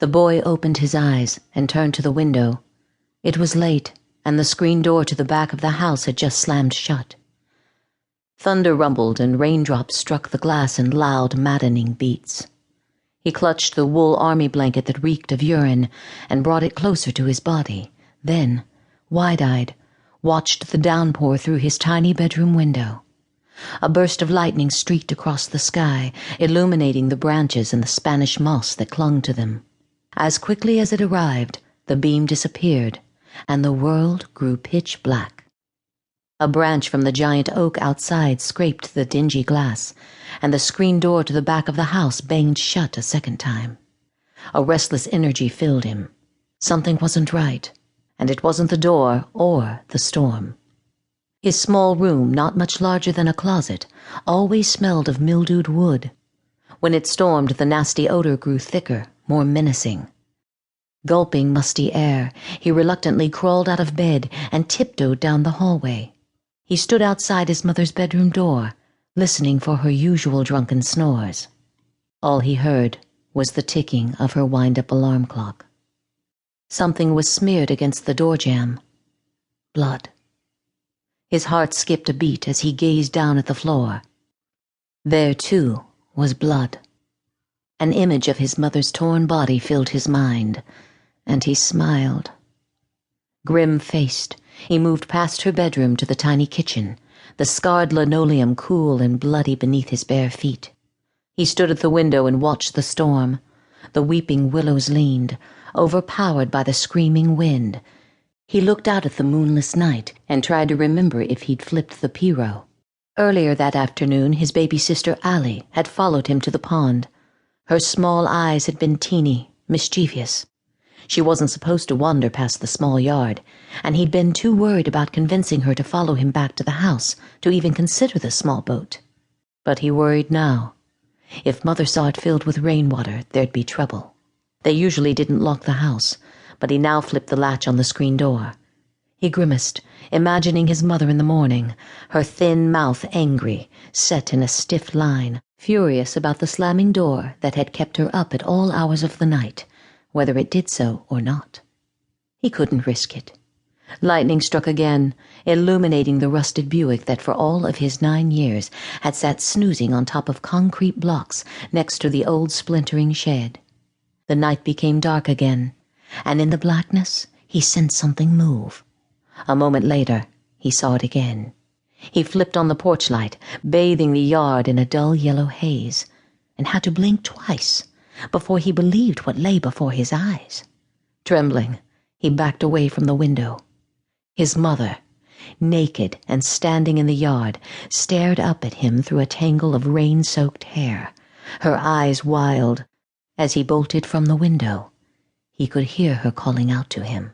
The boy opened his eyes and turned to the window. It was late, and the screen door to the back of the house had just slammed shut. Thunder rumbled and raindrops struck the glass in loud, maddening beats. He clutched the wool army blanket that reeked of urine and brought it closer to his body, then, wide-eyed, watched the downpour through his tiny bedroom window. A burst of lightning streaked across the sky, illuminating the branches and the Spanish moss that clung to them. As quickly as it arrived, the beam disappeared, and the world grew pitch black. A branch from the giant oak outside scraped the dingy glass, and the screen door to the back of the house banged shut a second time. A restless energy filled him. Something wasn't right, and it wasn't the door or the storm. His small room, not much larger than a closet, always smelled of mildewed wood. When it stormed, the nasty odor grew thicker, more menacing. Gulping musty air, he reluctantly crawled out of bed and tiptoed down the hallway. He stood outside his mother's bedroom door, listening for her usual drunken snores. All he heard was the ticking of her wind-up alarm clock. Something was smeared against the door jamb. Blood. His heart skipped a beat as he gazed down at the floor. There, too, was blood. An image of his mother's torn body filled his mind, and he smiled. Grim-faced, he moved past her bedroom to the tiny kitchen, the scarred linoleum cool and bloody beneath his bare feet. He stood at the window and watched the storm. The weeping willows leaned, overpowered by the screaming wind. He looked out at the moonless night and tried to remember if he'd flipped the Pierrot. Earlier that afternoon, his baby sister Allie had followed him to the pond. Her small eyes had been teeny, mischievous. She wasn't supposed to wander past the small yard, and he'd been too worried about convincing her to follow him back to the house to even consider the small boat. But he worried now. If Mother saw it filled with rainwater, there'd be trouble. They usually didn't lock the house, but he now flipped the latch on the screen door. He grimaced, imagining his mother in the morning, her thin mouth angry, set in a stiff line, furious about the slamming door that had kept her up at all hours of the night, whether it did so or not. He couldn't risk it. Lightning struck again, illuminating the rusted Buick that for all of his 9 years had sat snoozing on top of concrete blocks next to the old splintering shed. The night became dark again, and in the blackness he sensed something move. A moment later, he saw it again. He flipped on the porch light, bathing the yard in a dull yellow haze, and had to blink twice before he believed what lay before his eyes. Trembling, he backed away from the window. His mother, naked and standing in the yard, stared up at him through a tangle of rain-soaked hair, her eyes wild. As he bolted from the window, he could hear her calling out to him.